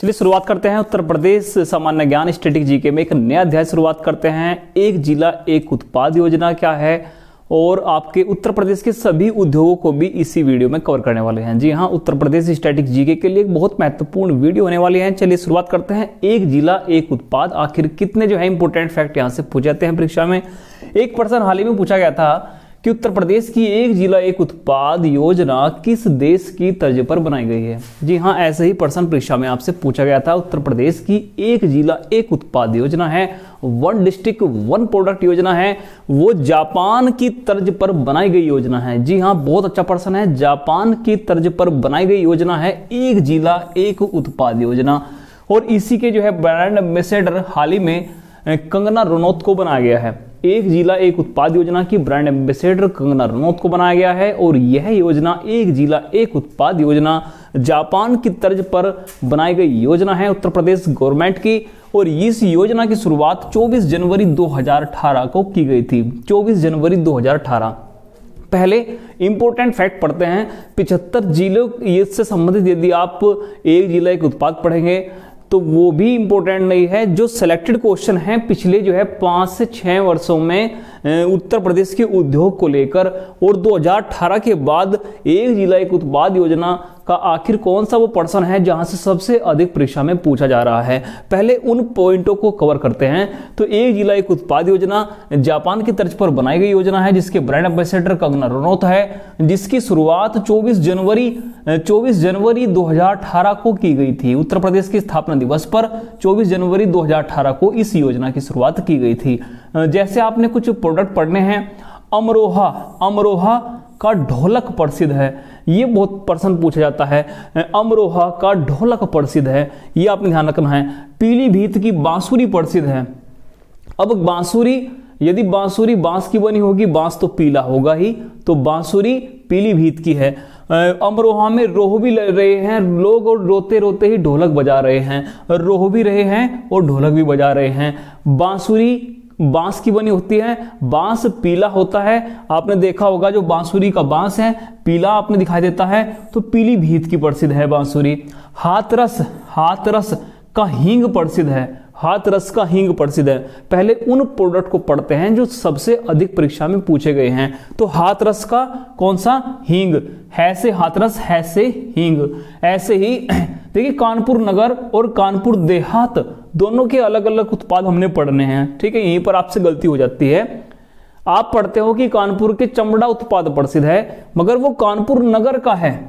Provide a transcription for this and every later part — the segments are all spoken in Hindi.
चलिए शुरुआत करते हैं उत्तर प्रदेश सामान्य ज्ञान स्टैटिक जीके में एक नया अध्याय शुरुआत करते हैं। एक जिला एक उत्पाद योजना क्या है और आपके उत्तर प्रदेश के सभी उद्योगों को भी इसी वीडियो में कवर करने वाले हैं। जी हाँ, उत्तर प्रदेश स्टैटिक जीके के लिए एक बहुत महत्वपूर्ण वीडियो होने वाली है। चलिए शुरुआत करते हैं। एक जिला एक उत्पाद, आखिर कितने जो है इंपोर्टेंट फैक्ट यहाँ से पूछ जाते हैं परीक्षा में। एक प्रश्न हाल ही में पूछा गया था कि उत्तर प्रदेश की एक जिला एक उत्पाद योजना किस देश की तर्ज पर बनाई गई है। जी हाँ, ऐसे ही प्रश्न परीक्षा में आपसे पूछा गया था। उत्तर प्रदेश की एक जिला एक उत्पाद योजना है, वन डिस्ट्रिक्ट वन प्रोडक्ट योजना है, वो जापान की तर्ज पर बनाई गई योजना है। जी हाँ, बहुत अच्छा प्रश्न है। जापान की तर्ज पर बनाई गई योजना है एक जिला एक उत्पाद योजना। और इसी के जो है ब्रांड एम्बेसडर हाल ही में कंगना रनौत को बनाया गया है। एक जिला एक उत्पाद योजना की ब्रांड एम्बेसडर कंगना रनौत को बनाया गया है और यह योजना एक जिला एक उत्पाद योजना जापान की तर्ज पर बनाई गई योजना है उत्तर प्रदेश गवर्नमेंट की। और इस योजना की शुरुआत 24 जनवरी 2018 को की गई थी। 24 जनवरी 2018। पहले इंपोर्टेंट फैक्ट पढ़ते हैं। 75 जिलों से संबंधित यदि आप एक जिला एक उत्पाद पढ़ेंगे तो वो भी इंपॉर्टेंट नहीं है। जो सिलेक्टेड क्वेश्चन हैं पिछले जो है 5 से 6 वर्षों में उत्तर प्रदेश के उद्योग को लेकर और 2018 के बाद एक जिला एक उत्पाद योजना का आखिर कौन सा वो पर्सन है जहां से सबसे अधिक परीक्षा में पूछा जा रहा है, पहले उन पॉइंटों को कवर करते हैं। तो एक जिला एक उत्पाद योजना जापान की तर्ज पर बनाई गई योजना है जिसके ब्रांड एम्बेसडर कंगना रनौत है, जिसकी शुरुआत 24 जनवरी 2018 को की गई थी। उत्तर प्रदेश की स्थापना दिवस पर 24 जनवरी 2018 को इस योजना की शुरुआत की गई थी। जैसे आपने कुछ प्रोडक्ट पढ़ने हैं, अमरोहा का ढोलक प्रसिद्ध है, ये बहुत प्रश्न पूछा जाता है। अमरोहा का ढोलक प्रसिद्ध है, ये आपने ध्यान रखना है। पीलीभीत की बांसुरी प्रसिद्ध है। अब बांसुरी, यदि बांसुरी बांस की बनी होगी, बांस तो पीला होगा ही, तो बांसुरी पीलीभीत की है। अमरोहा में रोह भी रहे हैं लोग और रोते रोते ही ढोलक बजा रहे हैं, रोह भी रहे हैं और ढोलक भी बजा रहे हैं। बांसुरी बांस की बनी होती है, बांस पीला होता है। आपने देखा होगा जो बांसुरी का बांस है पीला आपने दिखाई देता है, तो पीलीभीत की प्रसिद्ध है बांसुरी। हाथरस का हींग प्रसिद्ध है, हाथरस का हींग प्रसिद्ध है। पहले उन प्रोडक्ट को पढ़ते हैं जो सबसे अधिक परीक्षा में पूछे गए हैं। तो हाथरस का कौन सा? हींग। है से हाथरस, है से हींग। ऐसे ही देखिए कानपुर नगर और कानपुर देहात दोनों के अलग अलग उत्पाद हमने पढ़ने हैं, ठीक है। यहीं पर आपसे गलती हो जाती है। आप पढ़ते हो कि कानपुर के चमड़ा उत्पाद प्रसिद्ध है, मगर वो कानपुर नगर का है,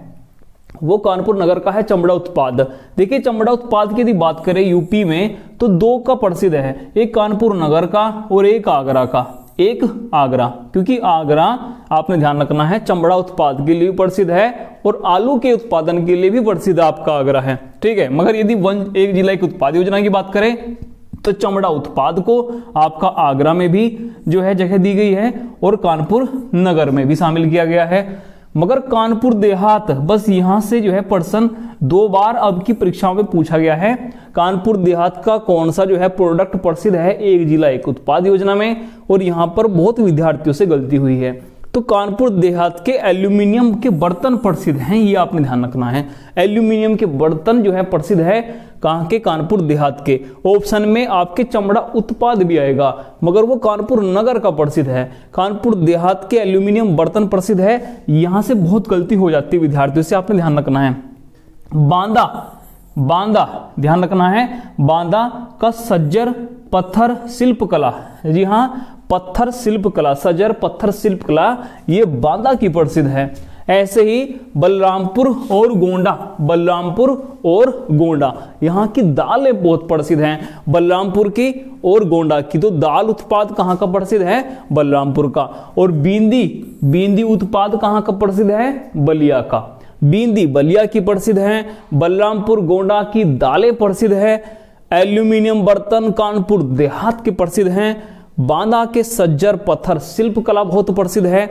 वो कानपुर नगर का है चमड़ा उत्पाद। देखिए चमड़ा उत्पाद की यदि बात करें यूपी में तो 2 का प्रसिद्ध है, एक कानपुर नगर का और एक आगरा का। एक आगरा, क्योंकि आगरा आपने ध्यान रखना है चमड़ा उत्पाद के लिए प्रसिद्ध है और आलू के उत्पादन के लिए भी प्रसिद्ध आपका आगरा है, ठीक है। मगर यदि एक जिला एक उत्पाद योजना की बात करें तो चमड़ा उत्पाद को आपका आगरा में भी जो है जगह दी गई है और कानपुर नगर में भी शामिल किया गया है। मगर कानपुर देहात, बस यहां से जो है प्रश्न 2 बार अब की परीक्षाओं में पूछा गया है। कानपुर देहात का कौन सा जो है प्रोडक्ट प्रसिद्ध है एक जिला एक उत्पाद योजना में, और यहां पर बहुत विद्यार्थियों से गलती हुई है। तो कानपुर देहात के एल्यूमिनियम के बर्तन प्रसिद्ध हैं, ये आपने ध्यान रखना है। एल्यूमिनियम के बर्तन जो है प्रसिद्ध है कहां के? कानपुर देहात के। ऑप्शन में आपके चमड़ा उत्पाद भी आएगा, मगर वो कानपुर नगर का प्रसिद्ध है। कानपुर देहात के एल्यूमिनियम बर्तन प्रसिद्ध है। यहां से बहुत गलती हो जाती है विद्यार्थियों से, आपने ध्यान रखना है। बांदा ध्यान रखना है। बांदा का सज्जर पत्थर शिल्पकला, जी हां, पत्थर शिल्पकला, सज्जर पत्थर शिल्पकला, ये बांदा की प्रसिद्ध है। ऐसे ही बलरामपुर और गोंडा, यहाँ की दालें बहुत प्रसिद्ध हैं। बलरामपुर की और गोंडा की, तो दाल उत्पाद कहाँ का प्रसिद्ध है? बलरामपुर का। और बींदी उत्पाद कहाँ का प्रसिद्ध है? बलिया का। बींदी बलिया की प्रसिद्ध है। बलरामपुर गोंडा की दालें प्रसिद्ध है। एल्यूमिनियम बर्तन कानपुर देहात के प्रसिद्ध हैं। बांदा के सज्जर पत्थर शिल्पकला बहुत प्रसिद्ध है।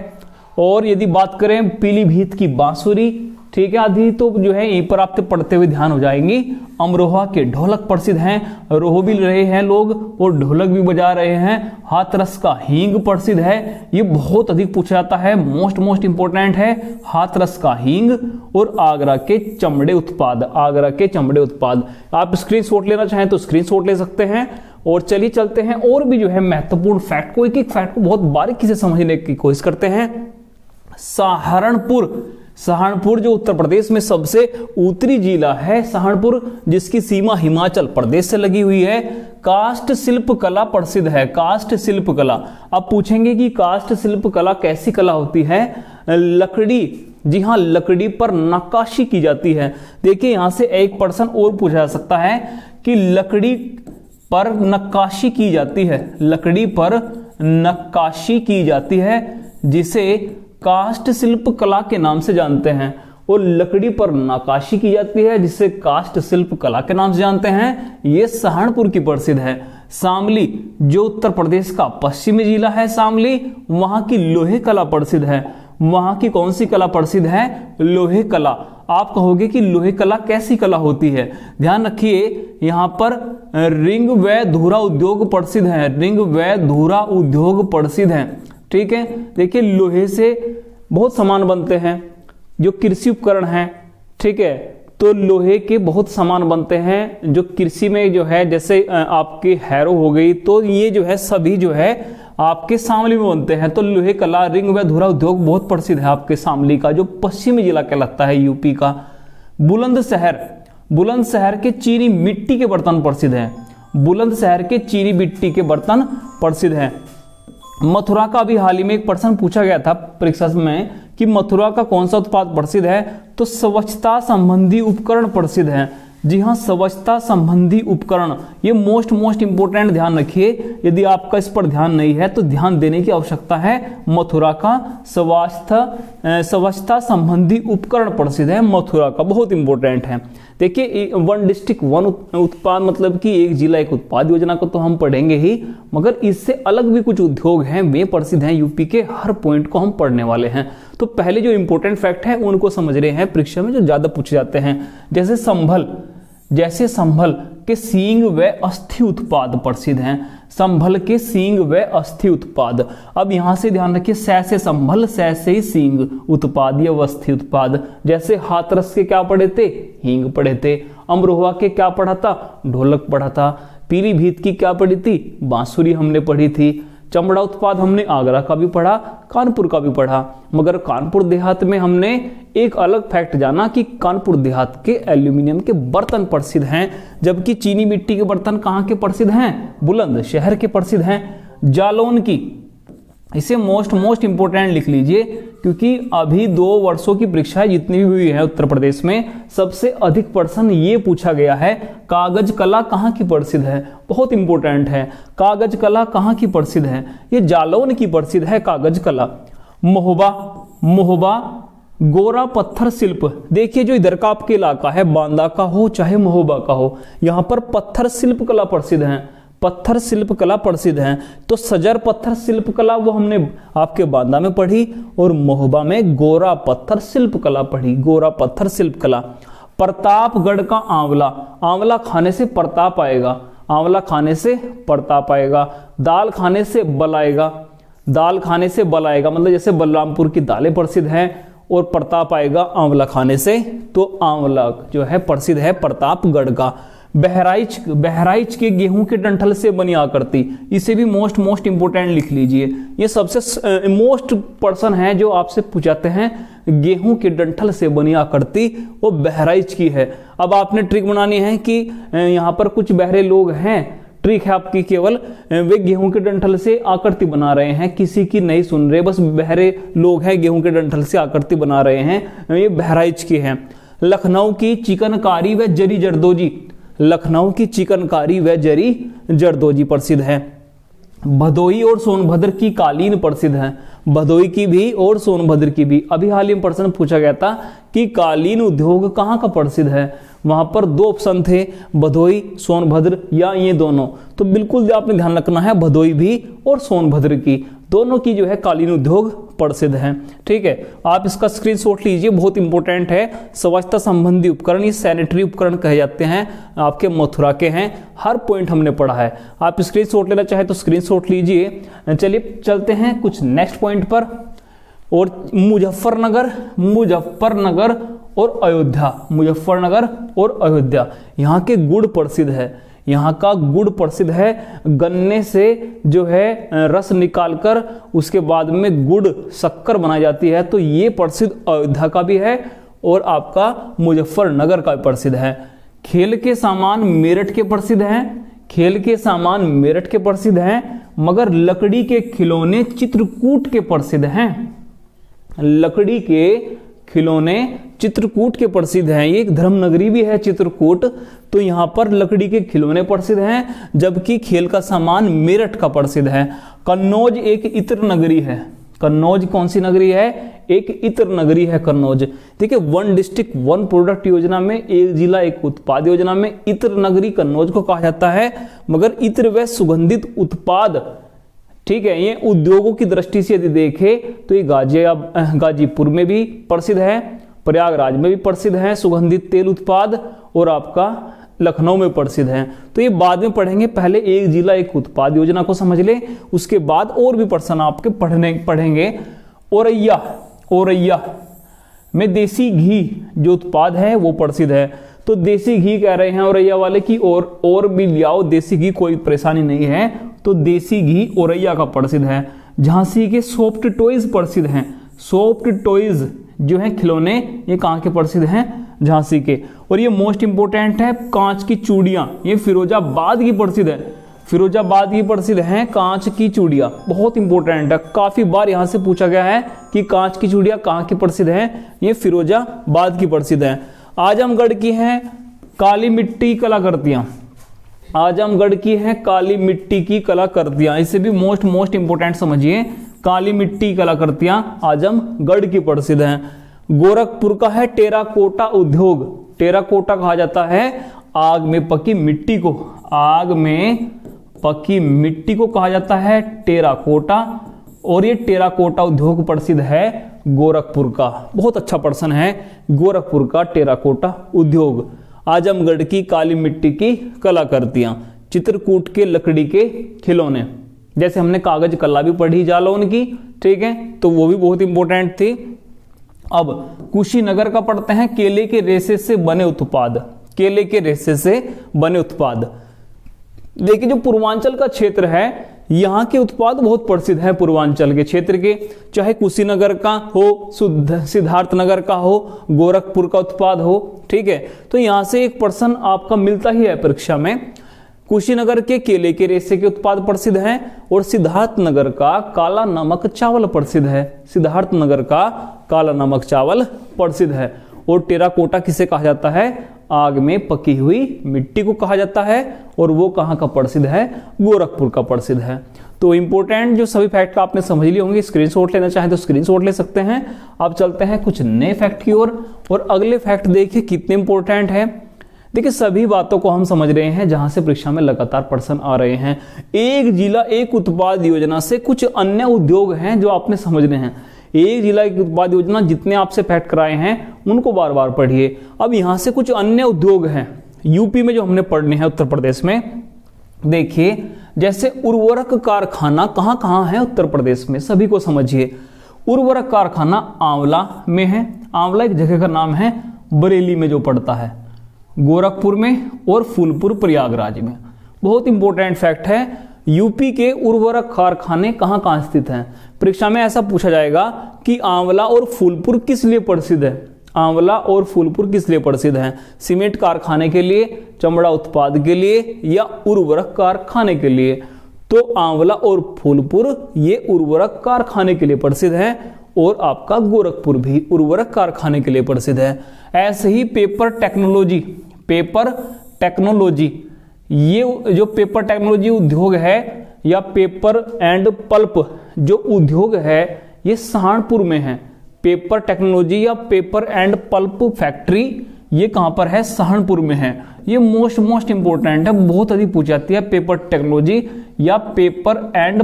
और यदि बात करें पीलीभीत की बांसुरी ठीक है, आधी तो जो है यहीं पर आपके पढ़ते हुए ध्यान हो जाएंगी। अमरोहा के ढोलक प्रसिद्ध हैं, रोह भी रहे हैं लोग और ढोलक भी बजा रहे हैं। हाथरस का हींग प्रसिद्ध है, ये बहुत अधिक पूछा जाता है, मोस्ट इंपोर्टेंट है हाथरस का हींग। और आगरा के चमड़े उत्पाद, आगरा के चमड़े उत्पाद, आप स्क्रीनशॉट लेना चाहें तो स्क्रीनशॉट ले सकते हैं। और चलिए चलते हैं और भी जो है महत्वपूर्ण फैक्ट को, एक फैक्ट को बहुत बारीकी से समझने की कोशिश करते हैं। सहारनपुर, सहारनपुर जो उत्तर प्रदेश में सबसे उत्तरी जिला है, सहारनपुर जिसकी सीमा हिमाचल प्रदेश से लगी हुई है, काष्ठ शिल्प कला प्रसिद्ध है, काष्ठ शिल्प कला। अब पूछेंगे कि काष्ठ शिल्प कला कैसी कला होती है? लकड़ी, जी हाँ, लकड़ी पर नक्काशी की जाती है। देखिए यहां से एक प्रश्न और पूछा जा सकता है कि लकड़ी पर नक्काशी की जाती है, लकड़ी पर नक्काशी की जाती है जिसे काष्ठ शिल्प कला के नाम से जानते हैं। और लकड़ी पर नक्काशी की जाती है जिसे काष्ठ शिल्प कला के नाम से जानते हैं, ये सहारनपुर की प्रसिद्ध है। शामली जो उत्तर प्रदेश का पश्चिमी जिला है, शामली, वहां की लोहे कला प्रसिद्ध है। वहां की कौन सी कला प्रसिद्ध है? लोहे कला। आप कहोगे कि लोहे कला कैसी कला होती है? ध्यान रखिए यहां पर रिंग व धुरा उद्योग प्रसिद्ध है, रिंग व धुरा उद्योग प्रसिद्ध है। ठीक है, देखिए लोहे से बहुत सामान बनते हैं, जो कृषि उपकरण हैं, ठीक है, तो लोहे के बहुत सामान बनते हैं जो कृषि में जो है, जैसे आपकी हैरो हो गई, तो ये जो है सभी जो है आपके शामली में बनते हैं। तो लोहे कला, रिंग व धुरा उद्योग बहुत प्रसिद्ध है आपके शामली का, जो पश्चिमी जिला कहलाता है यूपी का। बुलंदशहर, बुलंदशहर के चीनी मिट्टी के बर्तन प्रसिद्ध हैं, बुलंदशहर के चीनी मिट्टी के बर्तन प्रसिद्ध हैं। मथुरा का भी हाल ही में एक प्रश्न पूछा गया था परीक्षा में कि मथुरा का कौन सा उत्पाद प्रसिद्ध है? तो स्वच्छता संबंधी उपकरण प्रसिद्ध हैं। जी हाँ, स्वच्छता संबंधी उपकरण, ये मोस्ट इंपोर्टेंट, ध्यान रखिए। यदि आपका इस पर ध्यान नहीं है तो ध्यान देने की आवश्यकता है। मथुरा का स्वच्छता संबंधी उपकरण प्रसिद्ध है, मथुरा का, बहुत इंपोर्टेंट है। देखिए वन डिस्ट्रिक्ट वन उत्पाद, मतलब कि एक जिला एक उत्पाद योजना को तो हम पढ़ेंगे ही, मगर इससे अलग भी कुछ उद्योग हैं, वे प्रसिद्ध हैं यूपी के, हर पॉइंट को हम पढ़ने वाले हैं। तो पहले जो इंपोर्टेंट फैक्ट है उनको समझ रहे हैं परीक्षा में, जो ज्यादा पूछे जाते हैं। जैसे संभल के सींग व अस्थि उत्पाद प्रसिद्ध हैं, संभल के सींग व अस्थि उत्पाद। अब यहां से ध्यान रखिए, सै से संभल, सै से ही सींग उत्पाद या अस्थि उत्पाद। जैसे हाथरस के क्या पढ़े थे? हींग पढ़े थे। अमरोहा के क्या पढ़ा था? ढोलक पढ़ा था। पीलीभीत की क्या पढ़ी थी? बांसुरी हमने पढ़ी थी। चमड़ा उत्पाद हमने आगरा का भी पढ़ा, कानपुर का भी पढ़ा। मगर कानपुर देहात में हमने एक अलग फैक्ट जाना कि कानपुर देहात के एल्यूमिनियम के बर्तन प्रसिद्ध हैं, जबकि चीनी मिट्टी के बर्तन कहाँ के प्रसिद्ध हैं? बुलंदशहर के प्रसिद्ध हैं। जालौन की, इसे मोस्ट इंपोर्टेंट लिख लीजिए, क्योंकि अभी 2 वर्षों की परीक्षा जितनी भी हुई है उत्तर प्रदेश में, सबसे अधिक प्रश्न ये पूछा गया है, कागज कला कहाँ की प्रसिद्ध है? बहुत इंपोर्टेंट है, कागज कला कहाँ की प्रसिद्ध है? ये जालौन की प्रसिद्ध है कागज कला। महोबा गोरा पत्थर शिल्प, देखिए जो इधर का आपके इलाका है, बांदा का हो चाहे महोबा का हो, यहाँ पर पत्थर शिल्प कला प्रसिद्ध है, पत्थर शिल्प कला प्रसिद्ध हैं। तो सजर पत्थर शिल्प कला वो हमने आपके बांदा में पढ़ी, और महोबा में गोरा पत्थर शिल्प कला पढ़ी, गोरा पत्थर शिल्प कला। प्रतापगढ़ का आंवला, आंवला खाने से प्रताप आएगा, आंवला खाने से प्रताप आएगा। दाल खाने से बल आएगा, दाल खाने से बल आएगा, मतलब जैसे बलरामपुर की दालें प्रसिद्ध हैं, और प्रताप आएगा आंवला खाने से, तो आंवला जो है प्रसिद्ध है प्रतापगढ़ का। बहराइच के गेहूं के डंठल से बनी आकृति, इसे भी मोस्ट इंपोर्टेंट लिख लीजिए। ये सबसे मोस्ट पर्सन है जो आपसे पूछाते हैं, गेहूं के डंठल से बनी आकृति वो बहराइच की है। अब आपने ट्रिक बनानी है कि यहाँ पर कुछ बहरे लोग हैं, ट्रिक है आपकी केवल, वे गेहूं के डंठल से आकृति बना रहे हैं, किसी की नहीं सुन रहे, बस बहरे लोग हैं गेहूं के डंठल से आकृति बना रहे हैं, ये बहराइच के हैं। लखनऊ की चिकनकारी व जरी जरदोजी, लखनऊ की चिकनकारी व जरी जरदोजी प्रसिद्ध है। भदोही और सोनभद्र की कालीन प्रसिद्ध है, भदोही की भी और सोनभद्र की भी। अभी हाल ही में प्रश्न पूछा गया था कि कालीन उद्योग कहाँ का प्रसिद्ध है? वहां पर दो ऑप्शन थे, भदोही, सोनभद्र या ये दोनों। तो बिल्कुल आपने ध्यान रखना है, भदोही भी और सोनभद्र की, दोनों की जो है कालीन उद्योग प्रसिद्ध है। ठीक है, आप इसका स्क्रीनशॉट लीजिए, बहुत इंपॉर्टेंट है। स्वच्छता संबंधी उपकरण, ये सैनिटरी उपकरण कहे जाते हैं, आपके मथुरा के हैं, हर पॉइंट हमने पढ़ा है। आप स्क्रीनशॉट लेना चाहे तो स्क्रीनशॉट लीजिए। चलिए चलते हैं कुछ नेक्स्ट पॉइंट पर। और मुजफ्फरनगर और अयोध्या, मुजफ्फरनगर और अयोध्या, यहाँ के गुड़ प्रसिद्ध है, यहाँ का गुड़ प्रसिद्ध है। गन्ने से जो है रस निकालकर उसके बाद में गुड़ शक्कर बनाई जाती है, तो ये प्रसिद्ध अयोध्या का भी है और आपका मुजफ्फरनगर का भी प्रसिद्ध है। खेल के सामान मेरठ के प्रसिद्ध हैं, खेल के सामान मेरठ के प्रसिद्ध हैं, मगर लकड़ी के खिलौने चित्रकूट के प्रसिद्ध हैं। लकड़ी के खिलौने चित्रकूट के प्रसिद्ध हैं। ये एक धर्म नगरी भी है चित्रकूट, तो यहाँ पर लकड़ी के खिलौने प्रसिद्ध हैं, जबकि खेल का सामान मेरठ का प्रसिद्ध है। कन्नौज एक इत्र नगरी है। कन्नौज कौन सी नगरी है? एक इत्र नगरी है कन्नौज। देखिए, वन डिस्ट्रिक्ट वन प्रोडक्ट योजना में, एक जिला एक उत्पाद योजना में इत्र नगरी कन्नौज को कहा जाता है। मगर इत्र व सुगंधित उत्पाद, ठीक है, ये उद्योगों की दृष्टि से यदि देखें तो ये गाजीपुर में भी प्रसिद्ध है, प्रयागराज में भी प्रसिद्ध है सुगंधित तेल उत्पाद, और आपका लखनऊ में प्रसिद्ध है। तो ये बाद में पढ़ेंगे, पहले एक जिला एक उत्पाद योजना को समझ ले, उसके बाद और भी प्रश्न आपके पढ़ेंगे। औरैया में देसी घी जो उत्पाद है वो प्रसिद्ध है। तो देसी घी कह रहे हैं औरैया वाले की, और भी लियाओ देसी घी, कोई परेशानी नहीं है। तो देसी घी औरैया का प्रसिद्ध है। झांसी के सॉफ्ट टॉयज प्रसिद्ध हैं। सॉफ्ट टॉयज जो है खिलौने, ये कहाँ के प्रसिद्ध हैं? झांसी के। और ये मोस्ट इंपोर्टेंट है, कांच की चूड़ियां, ये फिरोजाबाद की प्रसिद्ध है। फिरोजाबाद की प्रसिद्ध है कांच की चूड़ियां, बहुत इंपॉर्टेंट है, काफी बार यहां से पूछा गया है कि कांच की चूड़ियां कहाँ की प्रसिद्ध है? ये फिरोजाबाद की प्रसिद्ध है। आजमगढ़ की है काली मिट्टी कलाकृतियां, आजमगढ़ की है काली मिट्टी की कलाकृतियां, इसे भी मोस्ट इंपोर्टेंट समझिए। काली मिट्टी कलाकृतियां आजमगढ़ की प्रसिद्ध हैं। गोरखपुर का है टेराकोटा उद्योग। टेराकोटा कहा जाता है आग में पकी मिट्टी को, आग में पकी मिट्टी को कहा जाता है टेराकोटा, और ये टेराकोटा उद्योग प्रसिद्ध है गोरखपुर का। बहुत अच्छा प्रश्न है, गोरखपुर का टेराकोटा उद्योग। आजमगढ़ की काली मिट्टी की कलाकृतियां, चित्रकूट के लकड़ी के खिलौने, जैसे हमने कागज कला भी पढ़ी जालौन की, ठीक है, तो वो भी बहुत इंपॉर्टेंट थी। अब कुशीनगर का पढ़ते हैं, केले के रेशे से बने उत्पाद, केले के रेशे से बने उत्पाद। देखिए, जो पूर्वांचल का क्षेत्र है, यहाँ के उत्पाद बहुत प्रसिद्ध है पूर्वांचल के क्षेत्र के, चाहे कुशीनगर का हो, सिद्धार्थनगर का हो, गोरखपुर का उत्पाद हो, ठीक है। तो यहां से एक प्रश्न आपका मिलता ही है परीक्षा में। कुशीनगर के केले के रेशे के उत्पाद प्रसिद्ध हैं, और सिद्धार्थनगर का काला नमक चावल प्रसिद्ध है। सिद्धार्थनगर का काला नमक चावल प्रसिद्ध है। और टेराकोटा किसे कहा जाता है? आग में पकी हुई मिट्टी को कहा जाता है, और वो कहाँ का प्रसिद्ध है? गोरखपुर का प्रसिद्ध है। तो इंपॉर्टेंट जो सभी फैक्ट का आपने समझ लिए होंगे, स्क्रीनशॉट लेना चाहें तो स्क्रीनशॉट ले सकते हैं। अब चलते हैं कुछ नए फैक्ट की ओर, और अगले फैक्ट देखिए कितने इंपॉर्टेंट है। देखिए, सभी बातों को हम समझ रहे हैं जहां से परीक्षा में लगातार प्रश्न आ रहे हैं। एक जिला एक उत्पाद योजना से कुछ अन्य उद्योग हैं जो आपने समझने हैं। एक जिला एक उत्पाद योजना, जितने आपसे फैक्ट कराए हैं उनको बार बार पढ़िए। अब यहां से कुछ अन्य उद्योग हैं यूपी में जो हमने पढ़ने हैं, उत्तर प्रदेश में। देखिए, जैसे उर्वरक कारखाना कहां कहां है उत्तर प्रदेश में, सभी को समझिए। उर्वरक कारखाना आंवला में है, आंवला एक जगह का नाम है, बरेली में जो पड़ता है, गोरखपुर में, और फूलपुर प्रयागराज में। बहुत इंपॉर्टेंट फैक्ट है, यूपी के उर्वरक कारखाने कहां कहां स्थित हैं। परीक्षा में ऐसा पूछा जाएगा कि आंवला और फूलपुर किस लिए प्रसिद्ध है? आंवला और फूलपुर किस लिए प्रसिद्ध हैं? सीमेंट कारखाने के लिए, चमड़ा उत्पाद के लिए, या उर्वरक कारखाने के लिए? तो आंवला और फूलपुर ये उर्वरक कारखाने के लिए प्रसिद्ध हैं, और आपका गोरखपुर भी उर्वरक कारखाने के लिए प्रसिद्ध है। ऐसे ही पेपर टेक्नोलॉजी, पेपर टेक्नोलॉजी, ये जो पेपर टेक्नोलॉजी उद्योग है, या पेपर एंड पल्प जो उद्योग है, ये सहारनपुर में है। पेपर टेक्नोलॉजी या पेपर एंड पल्प फैक्ट्री ये कहां पर है? सहारनपुर में है। ये मोस्ट इंपोर्टेंट है, बहुत अधिक पूछी जाती है। पेपर टेक्नोलॉजी या पेपर एंड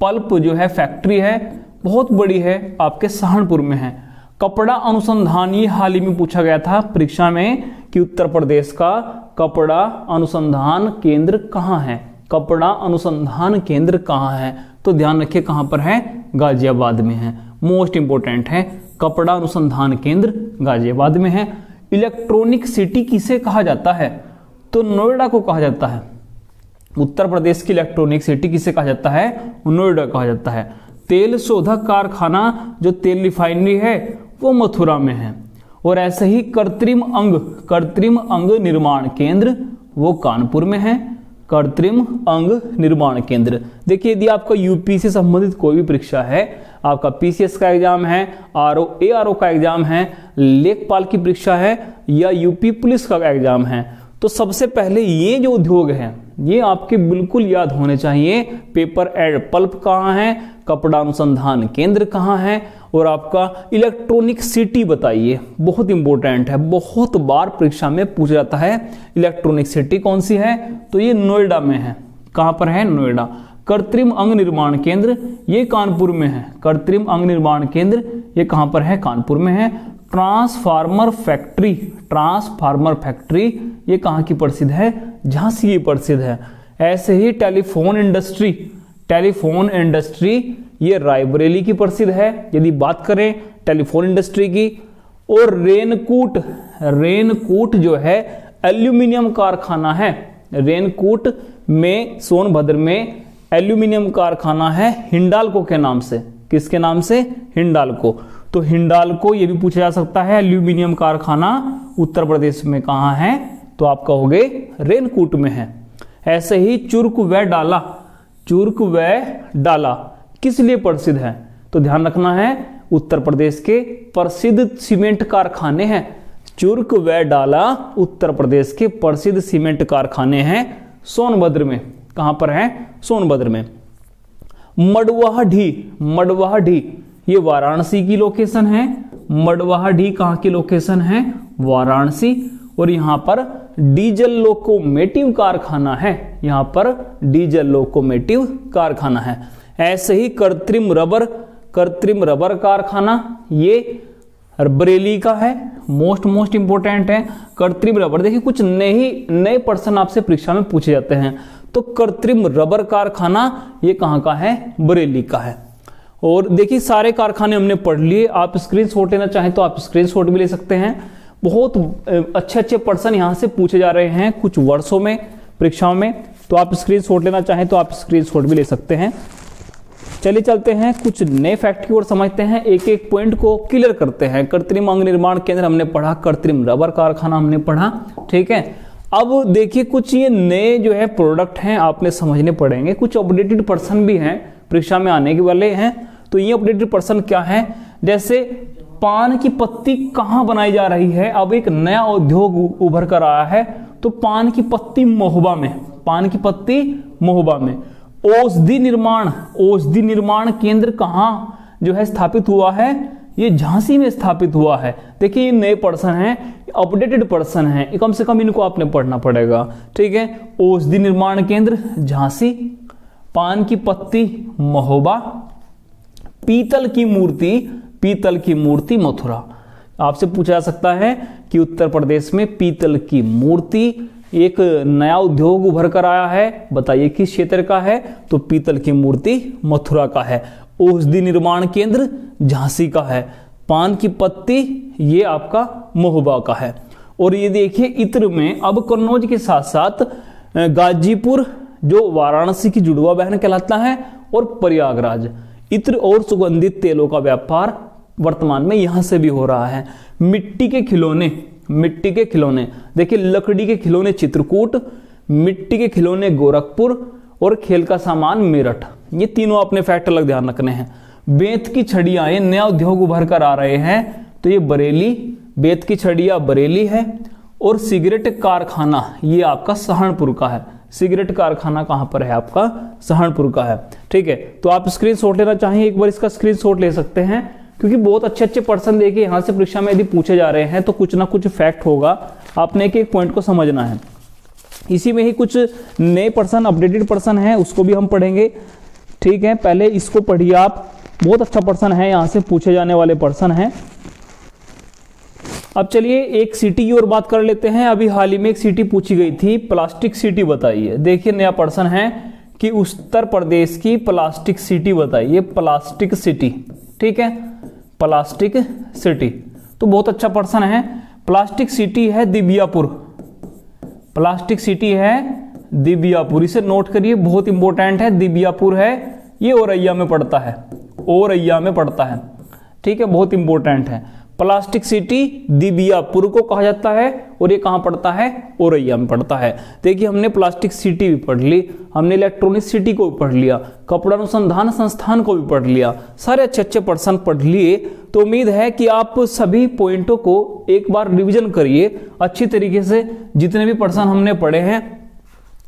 पल्प जो है फैक्ट्री है, बहुत बड़ी है, आपके सहारनपुर में है। कपड़ा अनुसंधान, ये हाल ही में पूछा गया था परीक्षा में कि उत्तर प्रदेश का कपड़ा अनुसंधान केंद्र कहाँ है? कपड़ा अनुसंधान केंद्र कहाँ है? तो ध्यान रखिए कहां पर है? गाजियाबाद में है। मोस्ट इंपोर्टेंट है, कपड़ा अनुसंधान केंद्र गाजियाबाद में है। इलेक्ट्रॉनिक सिटी किसे कहा जाता है? तो नोएडा को कहा जाता है। उत्तर प्रदेश की इलेक्ट्रॉनिक सिटी किसे कहा जाता है? नोएडा कहा जाता है। तेल शोधक कारखाना जो तेल रिफाइनरी है वो मथुरा में है। और ऐसे ही कृत्रिम अंग निर्माण केंद्र वो कानपुर में है। कृत्रिम अंग निर्माण केंद्र, देखिए यदि आपका यूपी से संबंधित कोई भी परीक्षा है, आपका पीसीएस का एग्जाम है, एआरओ का एग्जाम है, लेखपाल की परीक्षा है या यूपी पुलिस का एग्जाम है, तो सबसे पहले ये जो उद्योग है ये आपके बिल्कुल याद होने चाहिए। पेपर एंड पल्प कहाँ है, कपड़ा अनुसंधान केंद्र कहाँ है, और आपका इलेक्ट्रॉनिक सिटी बताइए। बहुत इंपॉर्टेंट है, बहुत बार परीक्षा में पूछा जाता है इलेक्ट्रॉनिक सिटी कौन सी है, तो ये नोएडा में है। कहां पर है? नोएडा। कृत्रिम अंग निर्माण केंद्र ये कानपुर में है। कृत्रिम अंग निर्माण केंद्र ये कहां पर है? कानपुर में है। ट्रांसफार्मर फैक्ट्री ये कहां की प्रसिद्ध है? झांसी की प्रसिद्ध है। ऐसे ही टेलीफोन इंडस्ट्री ये रायबरेली की प्रसिद्ध है यदि बात करें टेलीफोन इंडस्ट्री की। और रेनकूट जो है एल्यूमिनियम कारखाना है। रेनकूट में सोनभद्र में एल्यूमिनियम कारखाना है हिंडाल्को के नाम से। किसके नाम से? हिंडाल्को। तो हिंडाल्को ये भी पूछा जा सकता है। एल्यूमिनियम कारखाना उत्तर प्रदेश में कहां है? तो आपका हो गए रेनकूट में है। ऐसे ही चुर्क व डाला किस लिए प्रसिद्ध है? तो ध्यान रखना है उत्तर प्रदेश के प्रसिद्ध सीमेंट कारखाने हैं। चुर्क व डाला उत्तर प्रदेश के प्रसिद्ध सीमेंट कारखाने हैं सोनभद्र में। कहां पर है? सोनभद्र में। मडवाही ये वाराणसी की लोकेशन है। मडवाही कहां की लोकेशन है? वाराणसी। और यहां पर डीजल लोकोमेटिव कारखाना है। यहां पर डीजल लोकोमेटिव कारखाना है। ऐसे ही कृत्रिम रबर कारखाना ये बरेली का है। मोस्ट इंपोर्टेंट है कृत्रिम रबर। देखिए कुछ नए प्रश्न आपसे परीक्षा में पूछे जाते हैं। तो कृत्रिम रबर कारखाना ये कहां का है? बरेली का है। और देखिए सारे कारखाने हमने पढ़ लिए। आप स्क्रीनशॉट लेना चाहें तो आप स्क्रीनशॉट भी ले सकते हैं। बहुत अच्छे प्रश्न यहां से पूछे जा रहे हैं कुछ वर्षों में परीक्षाओं में, तो आप स्क्रीनशॉट लेना चाहें तो आप स्क्रीनशॉट भी ले सकते हैं। चलिए चलते हैं कुछ नए फैक्ट की ओर समझते हैं, एक एक पॉइंट को क्लियर करते हैं। कृत्रिम अंग निर्माण केंद्र हमने पढ़ा, कृत्रिम रबर कारखाना हमने पढ़ा, ठीक है। अब देखिए कुछ ये नए जो है प्रोडक्ट हैं आपने समझने पड़ेंगे। कुछ अपडेटेड पर्सन भी हैं परीक्षा में आने के वाले हैं। तो ये अपडेटेड पर्सन क्या है? जैसे पान की पत्ती कहां बनाई जा रही है? अब एक नया उद्योग उभर कर आया है। तो पान की पत्ती महोबा में। औषधि निर्माण केंद्र कहां जो है स्थापित हुआ है? ये झांसी में स्थापित हुआ है। देखिए ये नए पर्सन हैं, अपडेटेड पर्सन हैं, कम से कम इनको आपने पढ़ना पड़ेगा, ठीक है। औषधि निर्माण केंद्र झांसी, पान की पत्ती महोबा, पीतल की मूर्ति मथुरा। आपसे पूछा जा सकता है कि उत्तर प्रदेश में पीतल की मूर्ति एक नया उद्योग उभर कर आया है, बताइए किस क्षेत्र का है? तो पीतल की मूर्ति मथुरा का है। औषधि निर्माण केंद्र झांसी का है। पान की पत्ती ये आपका महोबा का है। और ये देखिए इत्र में अब कन्नौज के साथ साथ गाजीपुर जो वाराणसी की जुड़वा बहन कहलाता है, और प्रयागराज। इत्र और सुगंधित तेलों का व्यापार वर्तमान में यहां से भी हो रहा है। मिट्टी के खिलौने, देखिए लकड़ी के खिलौने चित्रकूट, मिट्टी के खिलौने गोरखपुर, और खेल का सामान मेरठ। ये तीनों अपने फैक्ट अलग ध्यान रखने हैं। बेंत की छड़ियां, ये नया उद्योग उभर कर आ रहे हैं, तो ये बरेली, बेंत की छड़ियां बरेली है। और सिगरेट कारखाना ये आपका सहारनपुर का है। सिगरेट कारखाना कहां पर है? आपका सहारनपुर का है, ठीक है। तो आप स्क्रीनशॉट लेना चाहिए, एक बार इसका स्क्रीनशॉट ले सकते हैं। क्योंकि बहुत अच्छे अच्छे पर्सन देखिए यहाँ से परीक्षा में यदि पूछे जा रहे हैं तो कुछ ना कुछ फैक्ट होगा, आपने एक एक पॉइंट को समझना है। इसी में ही कुछ नए पर्सन, अपडेटेड पर्सन हैं, उसको भी हम पढ़ेंगे। ठीक है, पहले इसको पढ़िए आप, बहुत अच्छा पर्सन है, यहाँ से पूछे जाने वाले पर्सन हैं। अब चलिए एक सिटी की ओर बात कर लेते हैं। अभी हाल ही में एक सिटी पूछी गई थी, प्लास्टिक सिटी बताइए। देखिए नया पर्सन है कि उत्तर प्रदेश की प्लास्टिक सिटी बताइए, प्लास्टिक सिटी। ठीक है, प्लास्टिक सिटी तो बहुत अच्छा पर्सन है। प्लास्टिक सिटी है दिव्यापुर, प्लास्टिक सिटी है दिव्यापुर, इसे नोट करिए, बहुत इंपॉर्टेंट है। दिव्यापुर है, ये औरैया में पड़ता है, औरैया में पड़ता है। ठीक है, बहुत इंपॉर्टेंट है। प्लास्टिक सिटी दिव्यापुर को कहा जाता है और ये कहां पड़ता है, औरैया में पड़ता है। देखिए हमने प्लास्टिक सिटी भी पढ़ ली, हमने इलेक्ट्रॉनिक सिटी को भी पढ़ लिया, कपड़ा अनुसंधान संस्थान को भी पढ़ लिया, सारे अच्छे अच्छे पर्सन पढ़ लिए। तो उम्मीद है कि आप सभी पॉइंटों को एक बार रिवीजन करिए अच्छी तरीके से, जितने भी पर्सन हमने पढ़े हैं।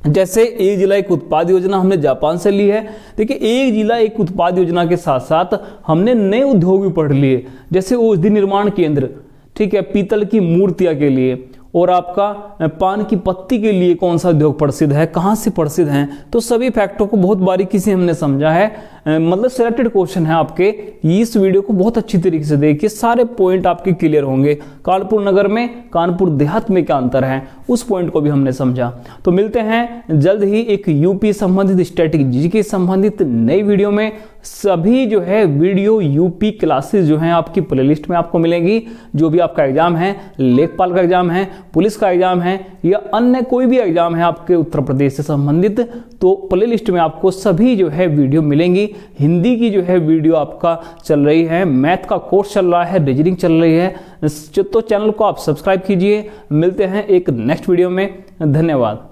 जैसे एक जिला एक उत्पाद योजना हमने जापान से ली है। देखिए एक जिला एक उत्पाद योजना के साथ साथ हमने नए उद्योग भी पढ़ लिए, जैसे औषधि निर्माण केंद्र, ठीक है, पीतल की मूर्तियां के लिए, और आपका पान की पत्ती के लिए कौन सा उद्योग प्रसिद्ध है, कहां से प्रसिद्ध हैं। तो सभी फैक्टों को बहुत बारीकी से हमने समझा है, मतलब सिलेक्टेड क्वेश्चन है आपके। इस वीडियो को बहुत अच्छी तरीके से देखिए, सारे पॉइंट आपके क्लियर होंगे। कानपुर नगर में कानपुर देहात में क्या अंतर है, उस पॉइंट को भी हमने समझा। तो मिलते हैं जल्द ही एक यूपी संबंधित, स्टैटिक जीके संबंधित नई वीडियो में। सभी जो है वीडियो यूपी क्लासेस जो हैं आपकी प्लेलिस्ट में आपको मिलेंगी। जो भी आपका एग्जाम है, लेखपाल का एग्जाम है, पुलिस का एग्जाम है, या अन्य कोई भी एग्जाम है आपके उत्तर प्रदेश से संबंधित, तो प्लेलिस्ट में आपको सभी जो है वीडियो मिलेंगी। हिंदी की जो है वीडियो आपका चल रही है, मैथ का कोर्स चल रहा है, रीजनिंग चल रही है। तो चैनल को आप सब्सक्राइब कीजिए। मिलते हैं एक नेक्स्ट वीडियो में, धन्यवाद।